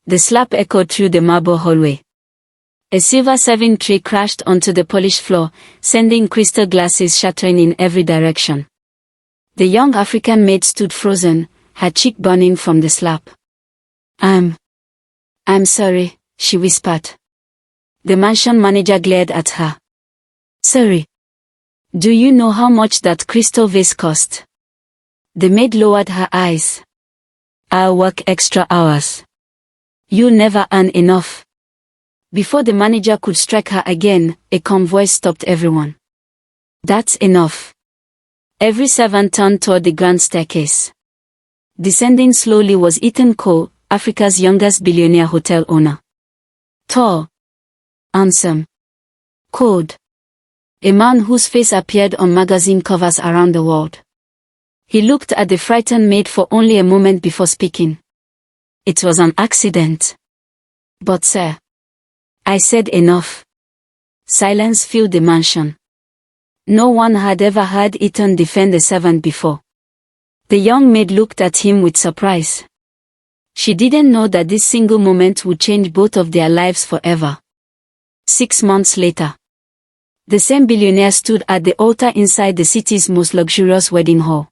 The slap echoed through the marble hallway. A silver serving tray crashed onto the polished floor, sending crystal glasses shattering in every direction. The young African maid stood frozen, her cheek burning from the slap. I'm sorry, she whispered. The mansion manager glared at her. Sorry. Do you know how much that crystal vase cost? The maid lowered her eyes. I'll work extra hours. You'll never earn enough. Before the manager could strike her again, a calm voice stopped everyone. That's enough. Every servant turned toward the grand staircase. Descending slowly was Ethan Cole, Africa's youngest billionaire hotel owner. Tall. Handsome. Cold. A man whose face appeared on magazine covers around the world. He looked at the frightened maid for only a moment before speaking. It was an accident. But sir. I said enough. Silence filled the mansion. No one had ever heard Ethan defend a servant before. The young maid looked at him with surprise. She didn't know that this single moment would change both of their lives forever. 6 months later. The same billionaire stood at the altar inside the city's most luxurious wedding hall.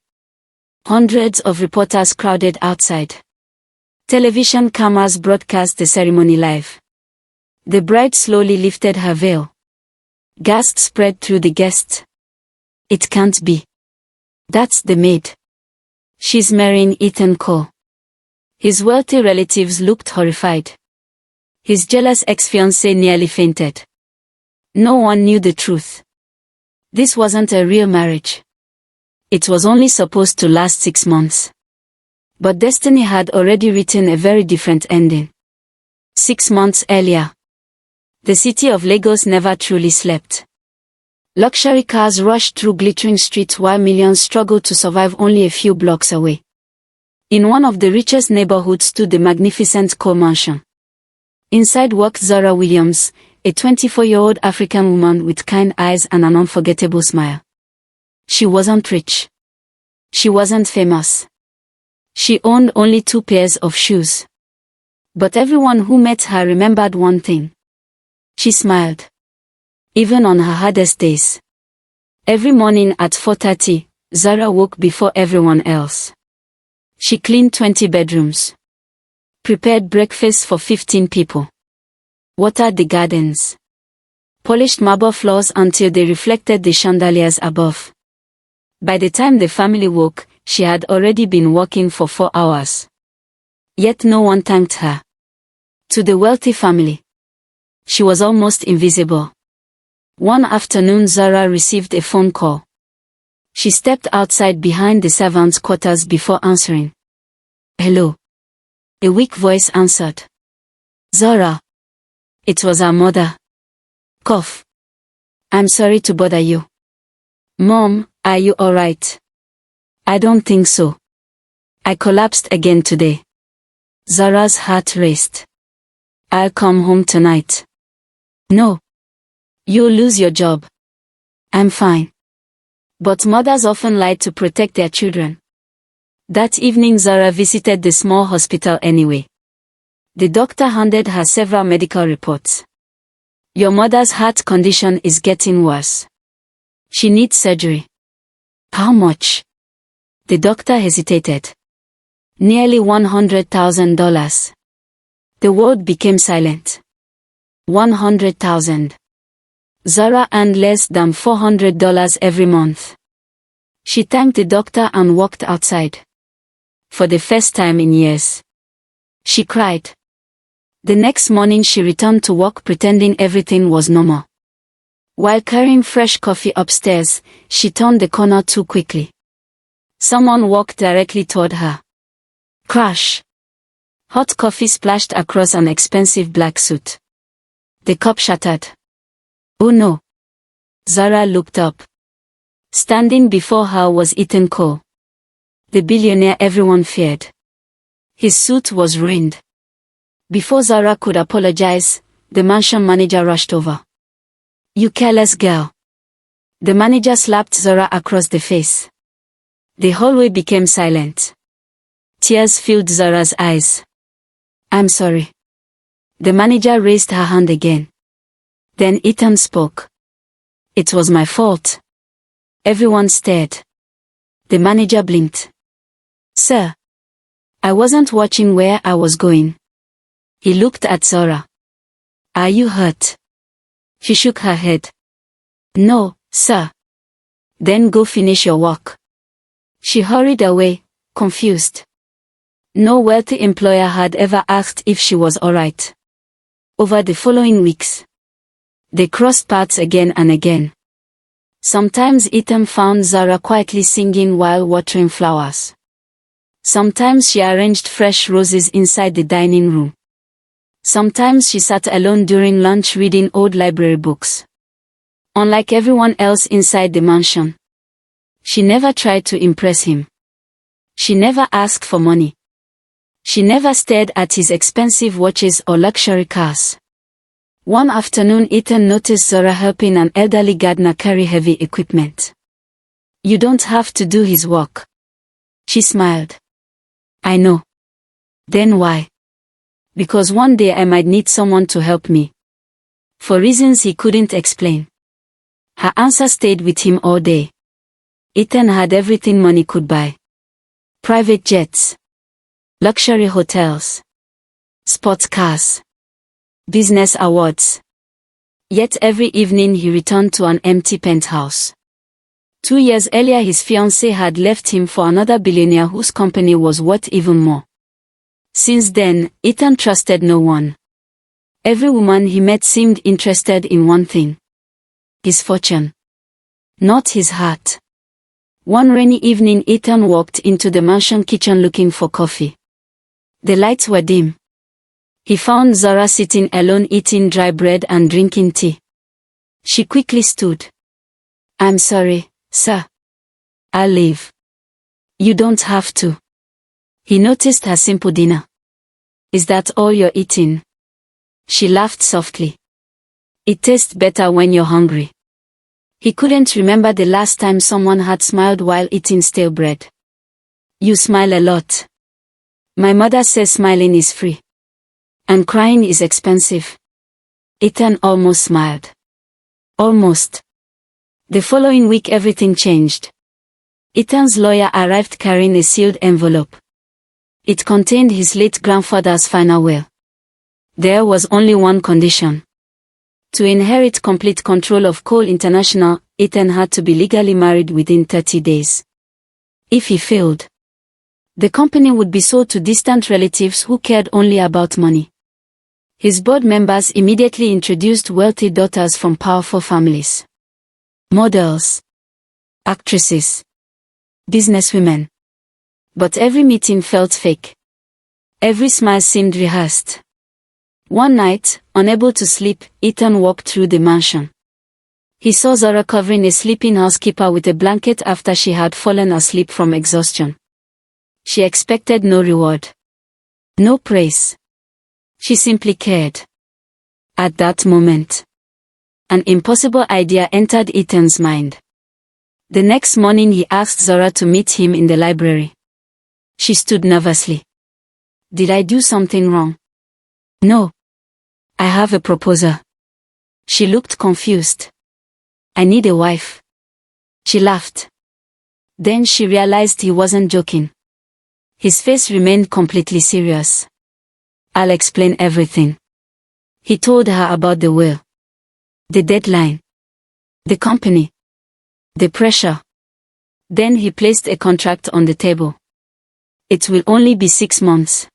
Hundreds of reporters crowded outside. Television cameras broadcast the ceremony live. The bride slowly lifted her veil. Gasps spread through the guests. It can't be. That's the maid. She's marrying Ethan Cole. His wealthy relatives looked horrified. His jealous ex-fiancée nearly fainted. No one knew the truth. This wasn't a real marriage. It was only supposed to last 6 months. But destiny had already written a very different ending. 6 months earlier. The city of Lagos never truly slept. Luxury cars rushed through glittering streets while millions struggled to survive only a few blocks away. In one of the richest neighborhoods stood the magnificent Cole mansion. Inside worked Zara Williams, a 24-year-old African woman with kind eyes and an unforgettable smile. She wasn't rich. She wasn't famous. She owned only 2 pairs of shoes. But everyone who met her remembered one thing. She smiled. Even on her hardest days. Every morning at 4:30, Zara woke before everyone else. She cleaned 20 bedrooms. Prepared breakfast for 15 people. Watered the gardens. Polished marble floors until they reflected the chandeliers above. By the time the family woke, she had already been working for 4 hours. Yet no one thanked her. To the wealthy family, she was almost invisible. One afternoon Zara received a phone call. She stepped outside behind the servants' quarters before answering. Hello. A weak voice answered. Zara. It was her mother. Cough. I'm sorry to bother you. Mom, are you alright? I don't think so. I collapsed again today. Zara's heart raced. I'll come home tonight. No. You'll lose your job. I'm fine. But mothers often lie to protect their children. That evening Zara visited the small hospital anyway. The doctor handed her several medical reports. Your mother's heart condition is getting worse. She needs surgery. How much? The doctor hesitated. Nearly $100,000. The world became silent. 100,000. Zara earned less than $400 every month. She thanked the doctor and walked outside. For the first time in years. She cried. The next morning she returned to work pretending everything was normal. While carrying fresh coffee upstairs, she turned the corner too quickly. Someone walked directly toward her. Crash! Hot coffee splashed across an expensive black suit. The cup shattered. Oh no! Zara looked up. Standing before her was Ethan Cole. The billionaire everyone feared. His suit was ruined. Before Zara could apologize, the mansion manager rushed over. You careless girl. The manager slapped Zara across the face. The hallway became silent. Tears filled Zara's eyes. I'm sorry. The manager raised her hand again. Then Ethan spoke. It was my fault. Everyone stared. The manager blinked. Sir. I wasn't watching where I was going. He looked at Zara. Are you hurt? She shook her head. No, sir. Then go finish your work. She hurried away, confused. No wealthy employer had ever asked if she was alright. Over the following weeks, they crossed paths again and again. Sometimes Ethan found Zara quietly singing while watering flowers. Sometimes she arranged fresh roses inside the dining room. Sometimes she sat alone during lunch reading old library books. Unlike everyone else inside the mansion, she never tried to impress him. She never asked for money. She never stared at his expensive watches or luxury cars. One afternoon Ethan noticed Zara helping an elderly gardener carry heavy equipment. You don't have to do his work. She smiled. I know. Then why? Because one day I might need someone to help me. For reasons he couldn't explain. Her answer stayed with him all day. Ethan had everything money could buy. Private jets. Luxury hotels. Sports cars. Business awards. Yet every evening he returned to an empty penthouse. 2 years earlier his fiancée had left him for another billionaire whose company was worth even more. Since then, Ethan trusted no one. Every woman he met seemed interested in one thing. His fortune. Not his heart. One rainy evening Ethan walked into the mansion kitchen looking for coffee. The lights were dim. He found Zara sitting alone eating dry bread and drinking tea. She quickly stood. I'm sorry, sir. I'll leave. You don't have to. He noticed her simple dinner. Is that all you're eating? She laughed softly. It tastes better when you're hungry. He couldn't remember the last time someone had smiled while eating stale bread. You smile a lot. My mother says smiling is free. And crying is expensive. Ethan almost smiled. Almost. The following week everything changed. Ethan's lawyer arrived carrying a sealed envelope. It contained his late grandfather's final will. There was only one condition. To inherit complete control of Coal International, Ethan had to be legally married within 30 days. If he failed, the company would be sold to distant relatives who cared only about money. His board members immediately introduced wealthy daughters from powerful families. Models. Actresses. Businesswomen. But every meeting felt fake. Every smile seemed rehearsed. One night, unable to sleep, Ethan walked through the mansion. He saw Zara covering a sleeping housekeeper with a blanket after she had fallen asleep from exhaustion. She expected no reward. No praise. She simply cared. At that moment, an impossible idea entered Ethan's mind. The next morning he asked Zara to meet him in the library. She stood nervously. Did I do something wrong? No. I have a proposal. She looked confused. I need a wife. She laughed. Then she realized he wasn't joking. His face remained completely serious. I'll explain everything. He told her about the will. The deadline. The company. The pressure. Then he placed a contract on the table. It will only be 6 months.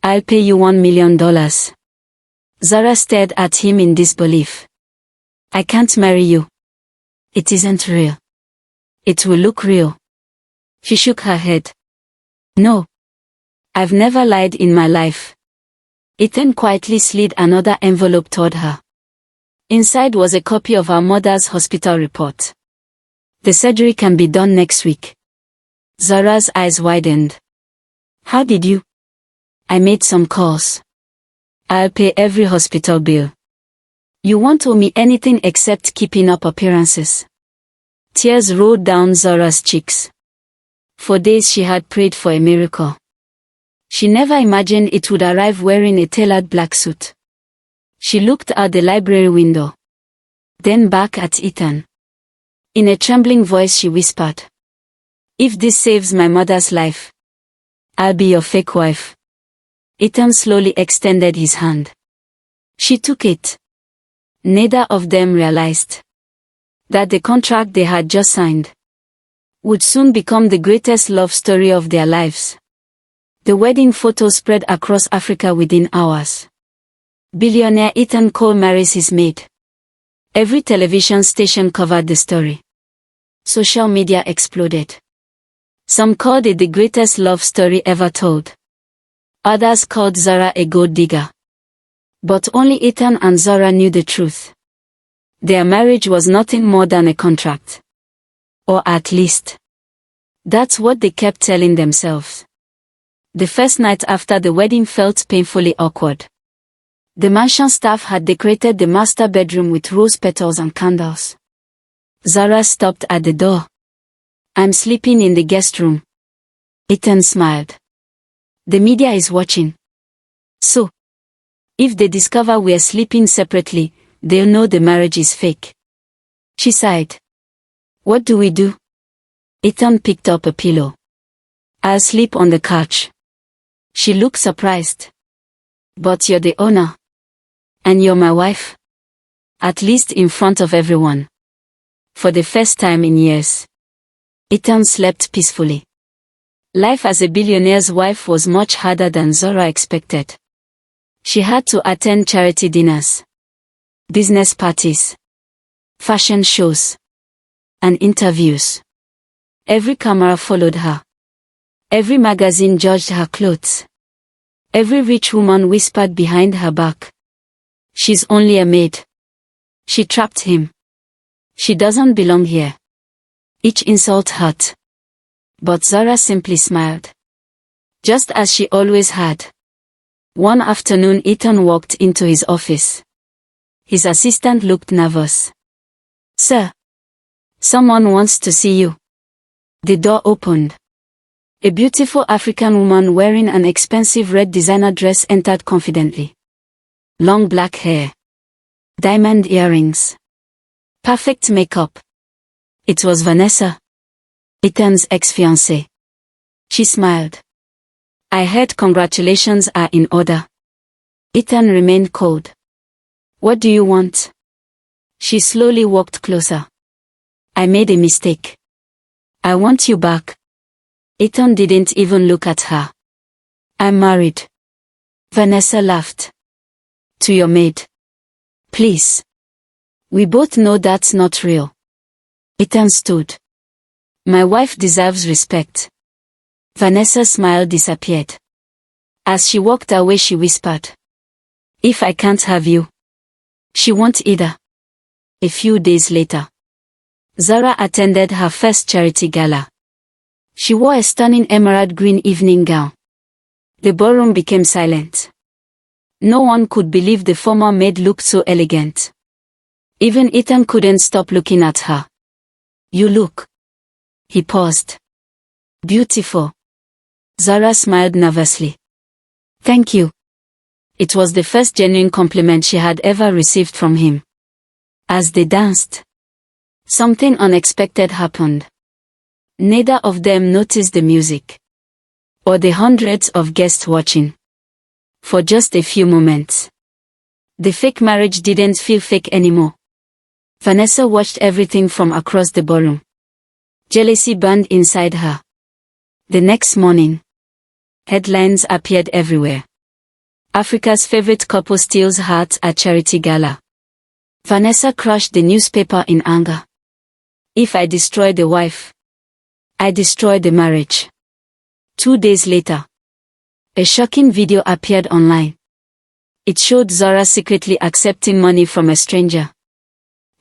I'll pay you $1 million. Zara stared at him in disbelief. I can't marry you. It isn't real. It will look real. She shook her head. No. I've never lied in my life. Ethan quietly slid another envelope toward her. Inside was a copy of her mother's hospital report. The surgery can be done next week. Zara's eyes widened. How did you? I made some calls. I'll pay every hospital bill. You won't owe me anything except keeping up appearances. Tears rolled down Zara's cheeks. For days she had prayed for a miracle. She never imagined it would arrive wearing a tailored black suit. She looked out the library window. Then back at Ethan. In a trembling voice she whispered, "If this saves my mother's life, I'll be your fake wife." Ethan slowly extended his hand. She took it. Neither of them realized that the contract they had just signed would soon become the greatest love story of their lives. The wedding photo spread across Africa within hours. Billionaire Ethan Cole marries his maid. Every television station covered the story. Social media exploded. Some called it the greatest love story ever told. Others called Zara a gold digger. But only Ethan and Zara knew the truth. Their marriage was nothing more than a contract. Or at least, that's what they kept telling themselves. The first night after the wedding felt painfully awkward. The mansion staff had decorated the master bedroom with rose petals and candles. Zara stopped at the door. "I'm sleeping in the guest room." Ethan smiled. "The media is watching. So, if they discover we're sleeping separately, they'll know the marriage is fake." She sighed. "What do we do?" Ethan picked up a pillow. "I'll sleep on the couch." She looked surprised. "But you're the owner. And you're my wife." At least in front of everyone. For the first time in years, Ethan slept peacefully. Life as a billionaire's wife was much harder than Zara expected. She had to attend charity dinners, business parties, fashion shows, and interviews. Every camera followed her. Every magazine judged her clothes. Every rich woman whispered behind her back, "She's only a maid. She trapped him. She doesn't belong here." Each insult hurt. But Zara simply smiled. Just as she always had. One afternoon Ethan walked into his office. His assistant looked nervous. "Sir, someone wants to see you." The door opened. A beautiful African woman wearing an expensive red designer dress entered confidently. Long black hair. Diamond earrings. Perfect makeup. It was Vanessa, Ethan's ex-fiancée. She smiled. "I heard congratulations are in order." Ethan remained cold. "What do you want?" She slowly walked closer. "I made a mistake. I want you back." Ethan didn't even look at her. "I'm married." Vanessa laughed. "To your maid. Please. We both know that's not real." Ethan stood. "My wife deserves respect." Vanessa's smile disappeared. As she walked away she whispered, "If I can't have you, she won't either." A few days later, Zara attended her first charity gala. She wore a stunning emerald green evening gown. The ballroom became silent. No one could believe the former maid looked so elegant. Even Ethan couldn't stop looking at her. "You look." He paused. "Beautiful." Zara smiled nervously. "Thank you." It was the first genuine compliment she had ever received from him. As they danced, something unexpected happened. Neither of them noticed the music, or the hundreds of guests watching. For just a few moments, the fake marriage didn't feel fake anymore. Vanessa watched everything from across the ballroom. Jealousy burned inside her. The next morning, headlines appeared everywhere. Africa's favorite couple steals hearts at charity gala. Vanessa crushed the newspaper in anger. "If I destroy the wife, I destroy the marriage." 2 days later, a shocking video appeared online. It showed Zara secretly accepting money from a stranger.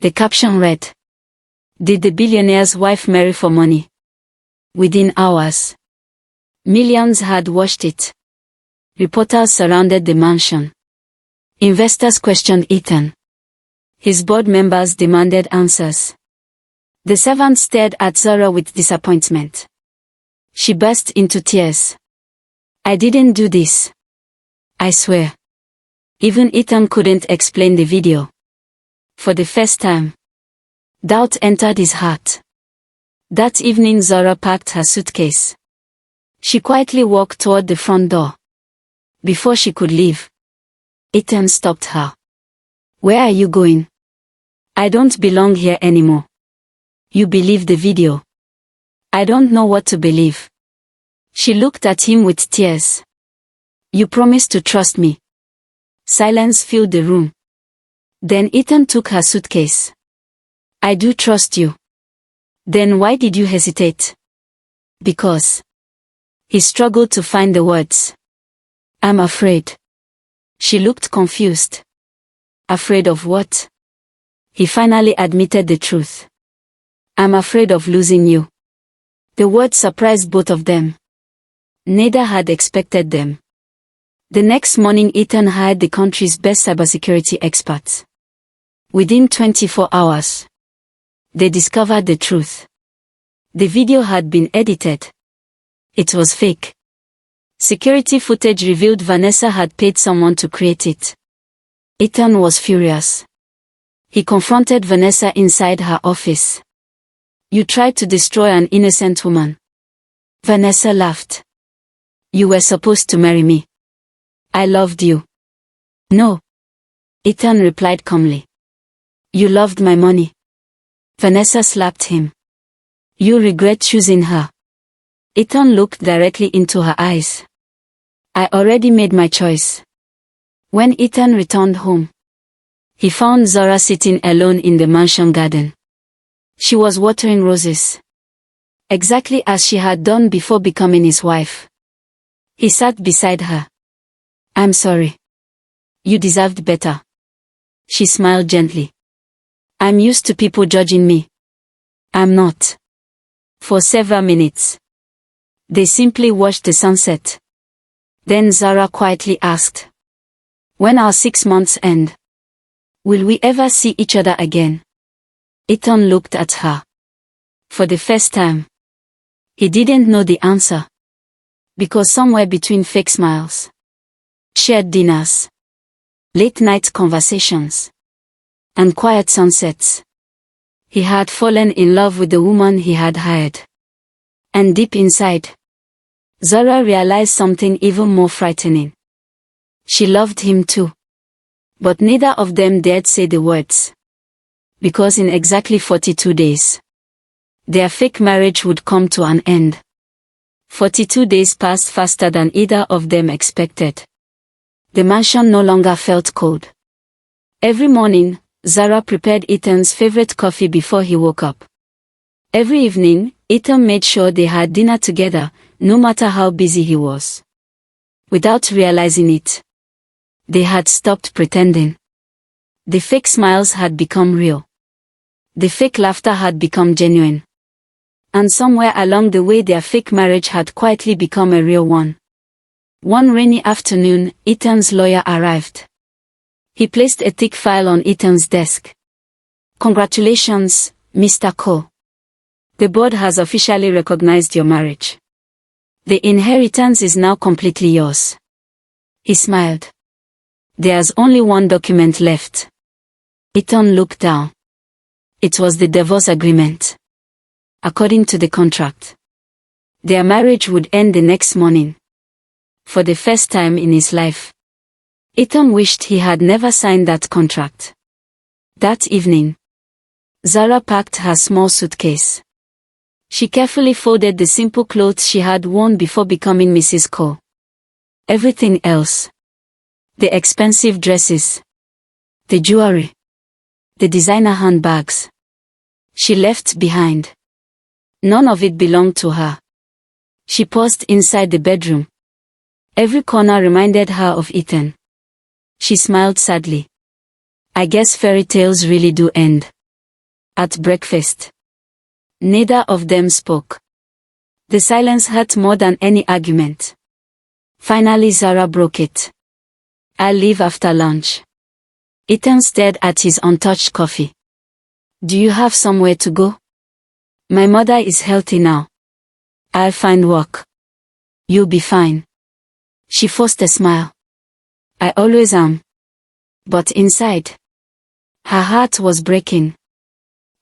The caption read, "Did the billionaire's wife marry for money?" Within hours, millions had watched it. Reporters surrounded the mansion. Investors questioned Ethan. His board members demanded answers. The servant stared at Zara with disappointment. She burst into tears. "I didn't do this. I swear." Even Ethan couldn't explain the video. For the first time, doubt entered his heart. That evening Zara packed her suitcase. She quietly walked toward the front door. Before she could leave, Ethan stopped her. "Where are you going? I don't belong here anymore." "You believe the video?" "I don't know what to believe." She looked at him with tears. "You promised to trust me." Silence filled the room. Then Ethan took her suitcase. "I do trust you." "Then why did you hesitate?" "Because." He struggled to find the words. "I'm afraid." She looked confused. "Afraid of what?" He finally admitted the truth. "I'm afraid of losing you." The words surprised both of them. Neither had expected them. The next morning Ethan hired the country's best cybersecurity experts. Within 24 hours, they discovered the truth. The video had been edited. It was fake. Security footage revealed Vanessa had paid someone to create it. Ethan was furious. He confronted Vanessa inside her office. "You tried to destroy an innocent woman." Vanessa laughed. "You were supposed to marry me. I loved you." "No." Ethan replied calmly. "You loved my money." Vanessa slapped him. "You regret choosing her." Ethan looked directly into her eyes. "I already made my choice." When Ethan returned home, he found Zara sitting alone in the mansion garden. She was watering roses, exactly as she had done before becoming his wife. He sat beside her. "I'm sorry. You deserved better." She smiled gently. "I'm used to people judging me." "I'm not." For several minutes, they simply watched the sunset. Then Zara quietly asked, "When our 6 months end, will we ever see each other again?" Ethan looked at her. For the first time, he didn't know the answer. Because somewhere between fake smiles, shared dinners, late-night conversations, and quiet sunsets, he had fallen in love with the woman he had hired. And deep inside, Zara realized something even more frightening. She loved him too. But neither of them dared say the words. Because in exactly 42 days, their fake marriage would come to an end. 42 days passed faster than either of them expected. The mansion no longer felt cold. Every morning, Zara prepared Ethan's favorite coffee before he woke up. Every evening, Ethan made sure they had dinner together, no matter how busy he was. Without realizing it, they had stopped pretending. The fake smiles had become real. The fake laughter had become genuine. And somewhere along the way their fake marriage had quietly become a real one. One rainy afternoon, Ethan's lawyer arrived. He placed a thick file on Ethan's desk. "Congratulations, Mr. Cole. The board has officially recognized your marriage. The inheritance is now completely yours." He smiled. "There's only one document left." Ethan looked down. It was the divorce agreement. According to the contract, their marriage would end the next morning. For the first time in his life, Ethan wished he had never signed that contract. That evening, Zara packed her small suitcase. She carefully folded the simple clothes she had worn before becoming Mrs. Cole. Everything else, the expensive dresses, the jewelry, the designer handbags, she left behind. None of it belonged to her. She paused inside the bedroom. Every corner reminded her of Ethan. She smiled sadly. "I guess fairy tales really do end." At breakfast, neither of them spoke. The silence hurt more than any argument. Finally Zara broke it. "I'll leave after lunch." Ethan stared at his untouched coffee. "Do you have somewhere to go?" "My mother is healthy now. I'll find work." "You'll be fine." She forced a smile. "I always am." But inside, her heart was breaking.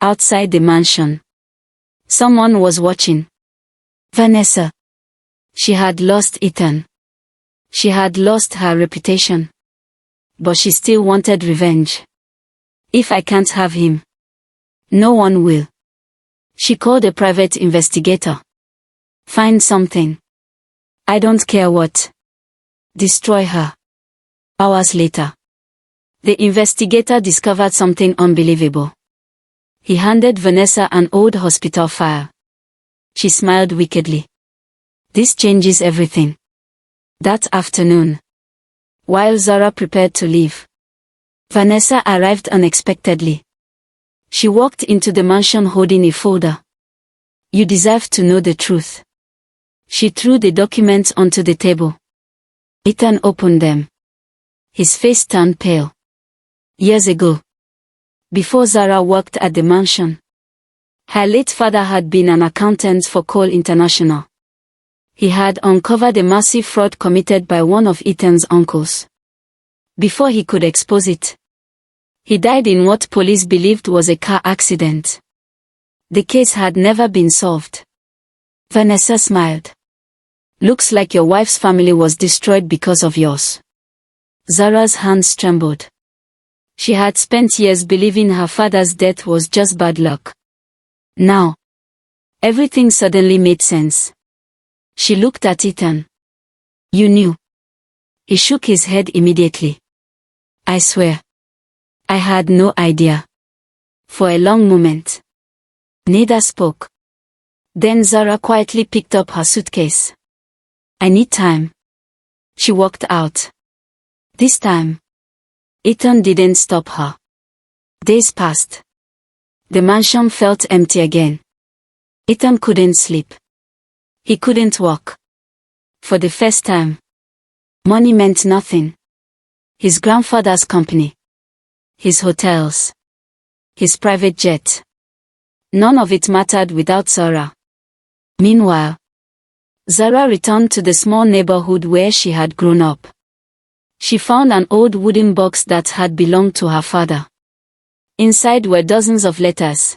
Outside the mansion, someone was watching. Vanessa. She had lost Ethan. She had lost her reputation. But she still wanted revenge. If I can't have him, no one will. She called a private investigator. Find something. I don't care what. Destroy her. Hours later, the investigator discovered something unbelievable. He handed Vanessa an old hospital file. She smiled wickedly. This changes everything. That afternoon, while Zara prepared to leave, Vanessa arrived unexpectedly. She walked into the mansion holding a folder. You deserve to know the truth. She threw the documents onto the table. Ethan opened them. His face turned pale. Years ago, before Zara worked at the mansion, her late father had been an accountant for Coal International. He had uncovered a massive fraud committed by one of Ethan's uncles. Before he could expose it, he died in what police believed was a car accident. The case had never been solved. Vanessa smiled. Looks like your wife's family was destroyed because of yours. Zara's hands trembled. She had spent years believing her father's death was just bad luck. Now, everything suddenly made sense. She looked at Ethan. You knew. He shook his head immediately. I swear. I had no idea. For a long moment, neither spoke. Then Zara quietly picked up her suitcase. I need time. She walked out. This time, Ethan didn't stop her. Days passed. The mansion felt empty again. Ethan couldn't sleep. He couldn't walk. For the first time, money meant nothing. His grandfather's company, his hotels, his private jet. None of it mattered without Zara. Meanwhile, Zara returned to the small neighborhood where she had grown up. She found an old wooden box that had belonged to her father. Inside were dozens of letters.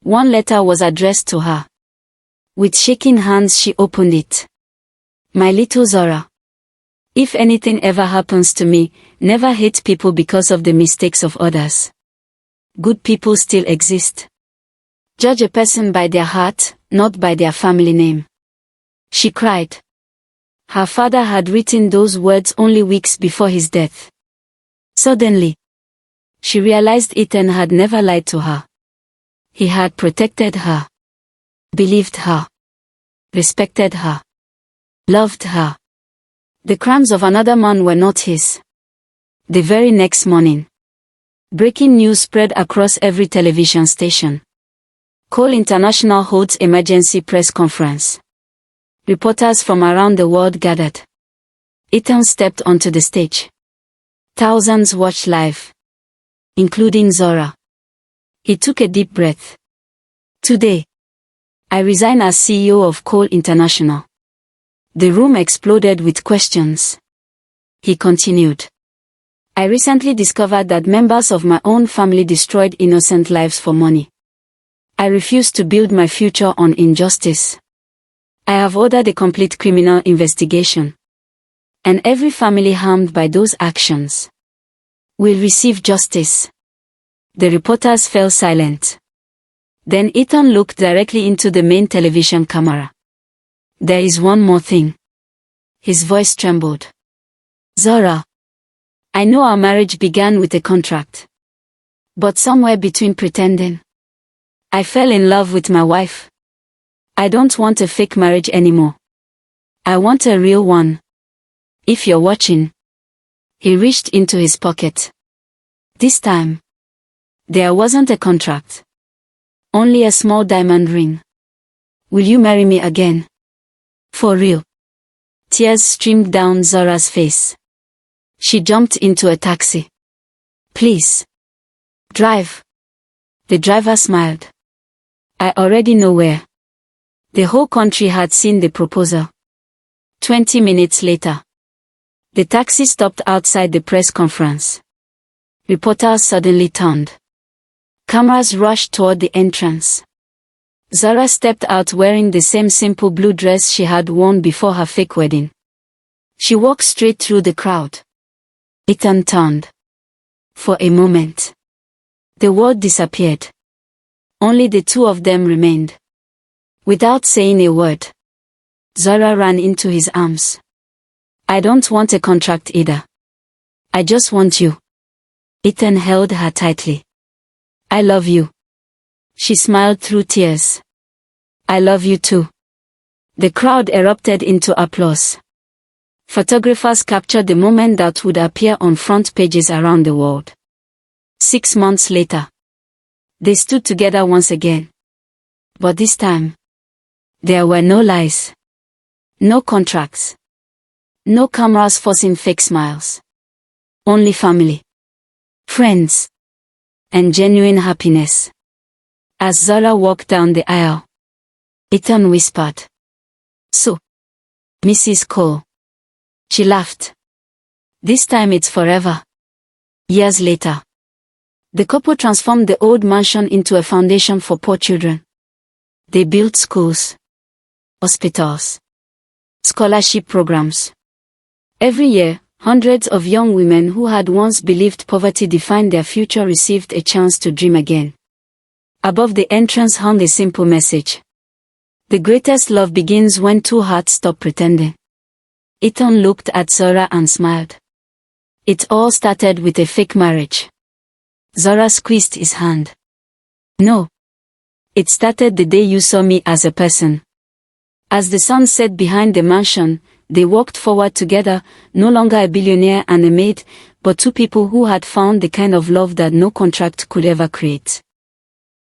One letter was addressed to her. With shaking hands she opened it. My little Zara. If anything ever happens to me, never hate people because of the mistakes of others. Good people still exist. Judge a person by their heart, not by their family name. She cried. Her father had written those words only weeks before his death. Suddenly, she realized Ethan had never lied to her. He had protected her, believed her, respected her, loved her. The crimes of another man were not his. The very next morning, breaking news spread across every television station. Coal International holds emergency press conference. Reporters from around the world gathered. Ethan stepped onto the stage. Thousands watched live, including Zara. He took a deep breath. Today, I resign as CEO of Coal International. The room exploded with questions. He continued. I recently discovered that members of my own family destroyed innocent lives for money. I refuse to build my future on injustice. I have ordered a complete criminal investigation. And every family harmed by those actions will receive justice. The reporters fell silent. Then Ethan looked directly into the main television camera. There is one more thing. His voice trembled. Zara. I know our marriage began with a contract. But somewhere between pretending, I fell in love with my wife. I don't want a fake marriage anymore. I want a real one. If you're watching. He reached into his pocket. This time, there wasn't a contract. Only a small diamond ring. Will you marry me again? For real. Tears streamed down Zara's face. She jumped into a taxi. Please. Drive. The driver smiled. I already know where. The whole country had seen the proposal. 20 minutes later, the taxi stopped outside the press conference. Reporters suddenly turned. Cameras rushed toward the entrance. Zara stepped out wearing the same simple blue dress she had worn before her fake wedding. She walked straight through the crowd. Ethan turned. For a moment, the world disappeared. Only the two of them remained. Without saying a word, Zara ran into his arms. I don't want a contract either. I just want you. Ethan held her tightly. I love you. She smiled through tears. I love you too. The crowd erupted into applause. Photographers captured the moment that would appear on front pages around the world. 6 months later, they stood together once again. But this time, there were no lies. No contracts. No cameras forcing fake smiles. Only family. Friends. And genuine happiness. As Zara walked down the aisle, Ethan whispered, "So, Mrs. Cole." She laughed. This time it's forever. Years later, the couple transformed the old mansion into a foundation for poor children. They built schools, hospitals, scholarship programs. Every year, hundreds of young women who had once believed poverty defined their future received a chance to dream again. Above the entrance hung a simple message. The greatest love begins when two hearts stop pretending. Ethan looked at Zara and smiled. It all started with a fake marriage. Zara squeezed his hand. No. It started the day you saw me as a person. As the sun set behind the mansion, they walked forward together, no longer a billionaire and a maid, but two people who had found the kind of love that no contract could ever create.